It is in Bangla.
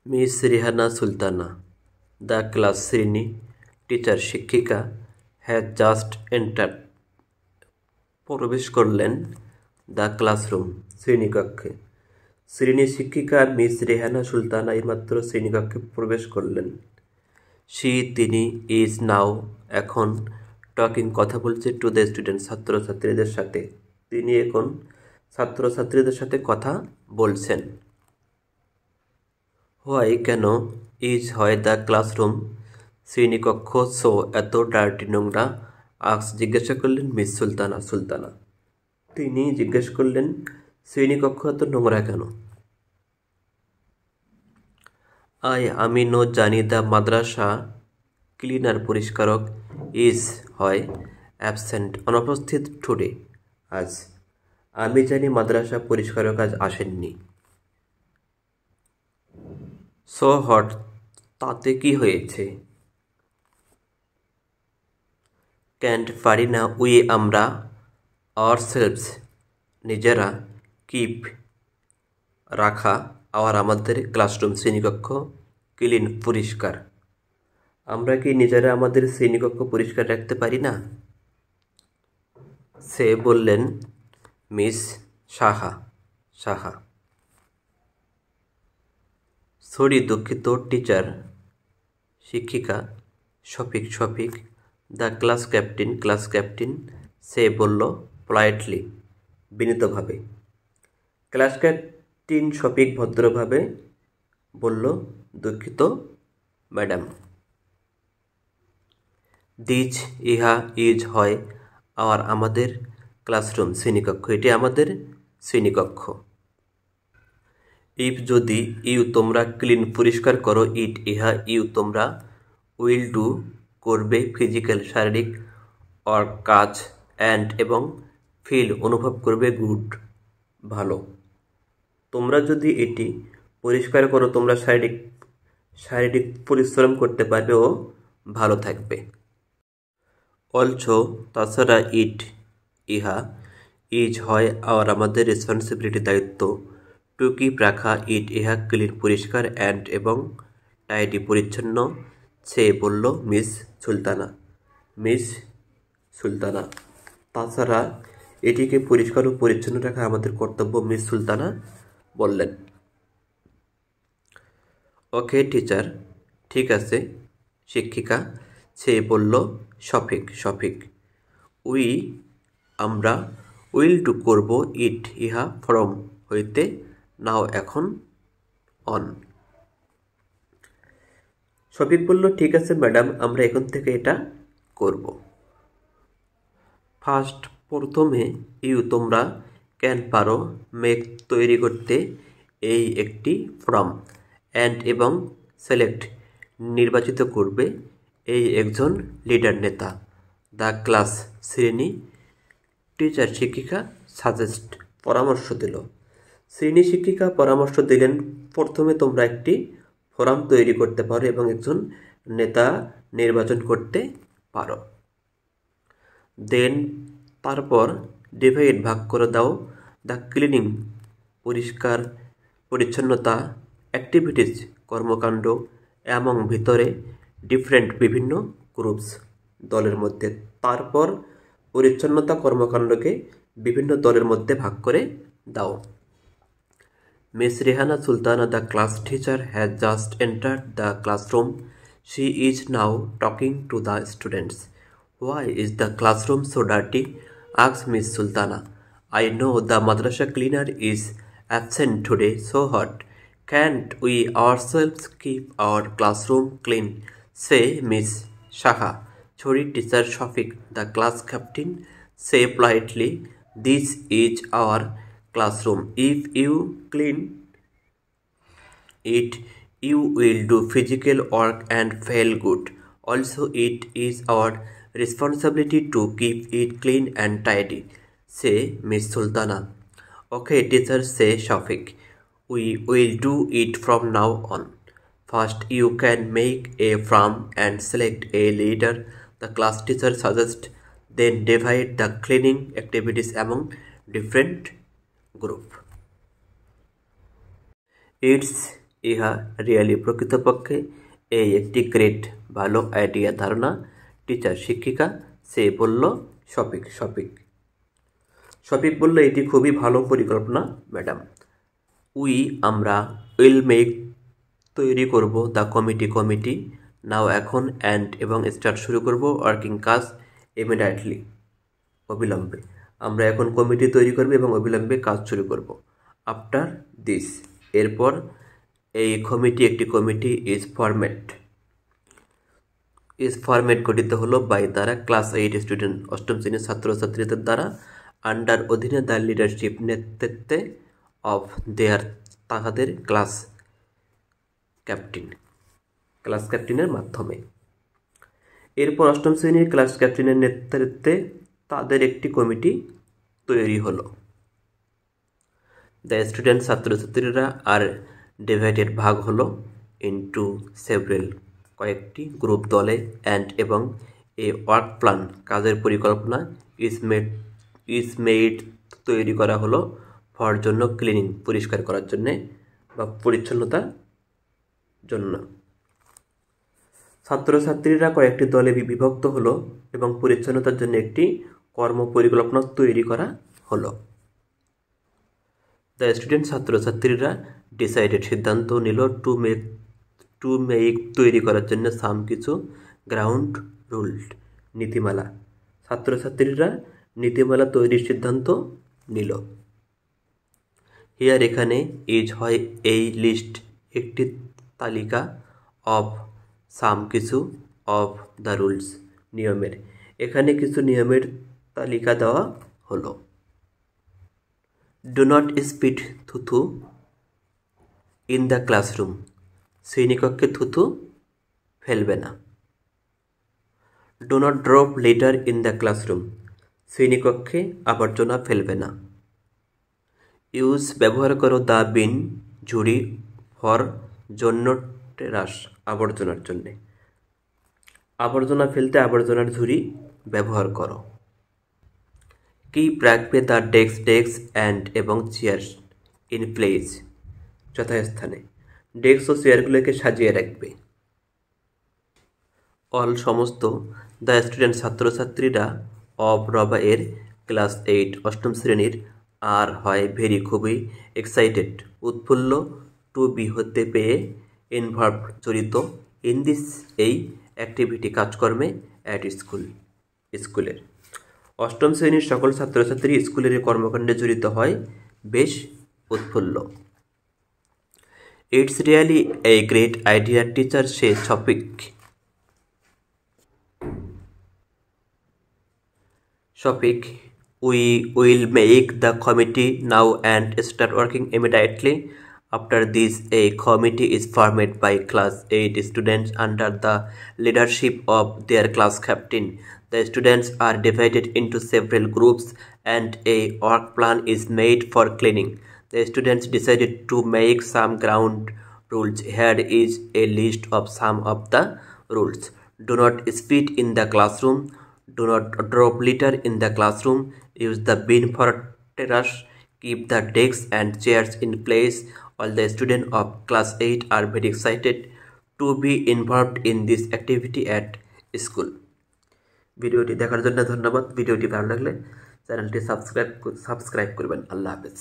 Miss Rihanna Sultana, the class Srini teacher শিক্ষিকা had just entered. প্রবেশ করলেন দ্য ক্লাসরুম শ্রেণীকক্ষে। শ্রেণী শিক্ষিকা মিস রেহানা সুলতানা এইমাত্র শ্রেণীকক্ষে প্রবেশ করলেন। তিনি ইজ নাও এখন টকিং কথা বলছে টু দ্য স্টুডেন্ট ছাত্রছাত্রীদের সাথে। তিনি এখন ছাত্রছাত্রীদের সাথে কথা বলছেন। হোয়াই কেন ইজ হয় দ্য ক্লাসরুম শ্রেণীকক্ষ সো এত ডার্টি নোংরা আক্স জিজ্ঞাসা করলেন মিস সুলতানা। তিনি জিজ্ঞেস করলেন শ্রেণীকক্ষ এত নোংরা কেন। আমি জানি দ্য মাদ্রাসা ক্লিনার পরিষ্কারক ইজ হয় অ্যাবসেন্ট অনুপস্থিত টুডে আজ। আমি জানি মাদ্রাসা পরিষ্কারক আজ আসেননি। সো হট তাতে কি হয়েছে। ক্যান্ট পারি না উই আমরা আওয়ারসেলভস নিজেরা কিপ রাখা আমাদের ক্লাসরুম শ্রেণীকক্ষ ক্লিন পরিষ্কার। আমরা কি নিজেরা আমাদের শ্রেণীকক্ষ পরিষ্কার রাখতে পারি না। সে বললেন মিস সাহা। সরি দুঃখিত টিচার শিক্ষিকা শফিক দ্য ক্লাস ক্যাপ্টেন সে বলল পোলাইটলি বিনীতভাবে। ক্লাস ক্যাপ্টেন শফিক ভদ্রভাবে বলল দুঃখিত ম্যাডাম। ইজ হয় আমাদের ক্লাসরুম শ্রেণীকক্ষ এটি আমাদের শ্রেণীকক্ষ। ইফ যদি ইউ তোমরা ক্লিন পরিষ্কার করো ইহা ইউ তোমরা উইল ডু করবে ফিজিক্যাল শারীরিক কাজ অ্যান্ড এবং ফিল অনুভব করবে গুড ভালো। তোমরা যদি এটি পরিষ্কার করো তোমরা শারীরিক পরিশ্রম করতে পারবে ও ভালো থাকবে। অলসো তাছাড়া ইহা ইজ হয় আমাদের রেসপন্সিবিলিটি দায়িত্ব টু কিপ রাখা ইহা ক্লিন পরিষ্কার অ্যান্ড এবং টাইডি পরিচ্ছন্ন। সে বলল মিস সুলতানা। তাছাড়া এটিকে পরিষ্কার ও পরিচ্ছন্ন রাখা আমাদের কর্তব্য মিস সুলতানা বললেন। ওকে টিচার ঠিক আছে শিক্ষিকা। সে বলল সফিক আমরা উইল ডু করব ইহা ফ্রম হইতে নাও এখন অন। শফিক বলল ঠিক আছে ম্যাডাম আমরা এখন থেকে এটা করব। প্রথমে ইউ তোমরা ক্যান পারো মেক তৈরি করতে এই একটি ফর্ম অ্যান্ড এবং সিলেক্ট নির্বাচিত করবে এই একজন লিডার নেতা দ্য ক্লাস শ্রেণী টিচার শিক্ষিকা সাজেস্ট পরামর্শ দিল। শ্রেণী শিক্ষিকা পরামর্শ দিলেন প্রথমে তোমরা একটি ফোরাম তৈরি করতে পারো এবং একজন নেতা নির্বাচন করতে পারো। দেন তারপর ডিভাইড ভাগ করে দাও দ্য ক্লিনিং পরিষ্কার পরিচ্ছন্নতা অ্যাক্টিভিটিস কর্মকাণ্ড এবং ভিতরে ডিফারেন্ট বিভিন্ন গ্রুপস দলের মধ্যে। তারপর পরিচ্ছন্নতা কর্মকাণ্ডকে বিভিন্ন দলের মধ্যে ভাগ করে দাও। Miss Rihanna Sultana, the class teacher, has just entered the classroom. She is now talking to the students. Why is the classroom so dirty? asked Miss Sultana. I know the madrasa cleaner is absent today. So hot. Can't we ourselves keep our classroom clean? Say Miss Shaha. Sorry, teacher Shafik, the class captain, say politely, this is our classroom. If you clean it, you will do physical work and feel good. Also, it is our responsibility to keep it clean and tidy, say Miss Sultana. Okay, teacher, say Shafik. We will do it from now on. First, you can make a form and select a leader, the class teacher suggests. Then divide the cleaning activities among different group. It's ইহা রিয়েলি প্রকৃতপক্ষে এই একটি গ্রেট ভালো আইডিয়া ধারণা টিচার শিক্ষিকা সে বলল শফিক বলল এটি খুবই ভালো পরিকল্পনা ম্যাডাম। আমরা উইল মেক তৈরি করব দ্য কমিটি নাও এখন অ্যান্ড এবং স্টার্ট শুরু করব ওয়ার্কিং কাজ ইমিডিয়েটলি অবিলম্বে। আমরা এখন কমিটি তৈরি করব এবং অবিলম্বে কাজ শুরু করব। আফটার দিস এরপর এই একটি কমিটি ইজ ফরম্যাট গঠিত হলো বাই দ্বারা ক্লাস 8 স্টুডেন্ট অষ্টম শ্রেণীর ছাত্রছাত্রীদের দ্বারা আন্ডার অধীনে দ্য লিডারশিপ নেতৃত্বে অফ দেয়ার তাহাদের ক্লাস ক্যাপ্টেনের মাধ্যমে। এরপর অষ্টম শ্রেণীর ক্লাস ক্যাপ্টেনের নেতৃত্বে তাদের একটি কমিটি তৈরি হলো। দ্য স্টুডেন্ট ছাত্রছাত্রীরা আর ডিভাইডেড ভাগ হলো ইনটু সেভারেল কয়েকটি গ্রুপ দলে অ্যান্ড এবং এ ওয়ার্ক প্ল্যান কাজের পরিকল্পনা ইজ মেড তৈরি করা হলো ফর জন্য ক্লিনিং পরিষ্কার করার জন্যে বা পরিচ্ছন্নতার জন্য। ছাত্রছাত্রীরা কয়েকটি দলে বিভক্ত হলো এবং পরিচ্ছন্নতার জন্য একটি কর্ম পরিকল্পনা তৈরি করা হলো। দ্য স্টুডেন্ট ছাত্রছাত্রীরা ডিসাইডেড সিদ্ধান্ত নিল টু মেক তৈরি করার জন্য সাম কিছু গ্রাউন্ড রুল নীতিমালা। ছাত্রছাত্রীরা নীতিমালা তৈরির সিদ্ধান্ত নিল। হিয়ার এখানে ইজ হয় এই লিস্ট একটি তালিকা অফ সাম কিছু অফ দ্য রুলস নিয়মের। এখানে কিছু নিয়মের তালিকা দেওয়া হলো। ডু নট স্পিড থুথু ইন দ্য ক্লাসরুম শ্রেণীকক্ষে থুথু ফেলবে না। Do not drop litre in the classroom শ্রেণীকক্ষে আবর্জনা ফেলবে না। ইউজ ব্যবহার করো দ্য বিন ঝুড়ি ফর জন্য ট্রাশ আবর্জনার জন্যে। আবর্জনা ফেলতে আবর্জনার ঝুড়ি ব্যবহার করো। কিপ রাখবে দ্য ডেস্ক অ্যান্ড এবং চেয়ার্স ইন প্লেস যথাস্থানে। ডেস্ক ও চেয়ারগুলোকে সাজিয়ে রাখবে। অল সমস্ত দ্য স্টুডেন্ট ছাত্রছাত্রীরা অফ রবা এর ক্লাস 8 অষ্টম শ্রেণীর আর হয় ভেরি খুবই এক্সাইটেড উৎফুল্ল টু বি হতে পেয়ে ইনভলভ জড়িত ইন দিস এই অ্যাক্টিভিটি কাজকর্মে অ্যাট স্কুলের। অষ্টম শ্রেণীর সকল ছাত্রছাত্রী স্কুলের কর্মকাণ্ডে জড়িত হয় বেশ উৎফুল্ল। It's really a great idea teacher say Shafiq we will make the committee now and start working immediately after this a committee is formed by class 8 students under the leadership of their class captain. The students are divided into several groups and a work plan is made for cleaning. The students decided to make some ground rules. Here is a list of some of the rules. Do not spit in the classroom. Do not drop litter in the classroom. Use the bin for trash. Keep the desks and chairs in place. All the students of class 8 are very excited to be involved in this activity at school. ভিডিওটি দেখার জন্য ধন্যবাদ। ভিডিওটি ভালো লাগলে চ্যানেলটি সাবস্ক্রাইব করবেন। আল্লাহ হাফেজ।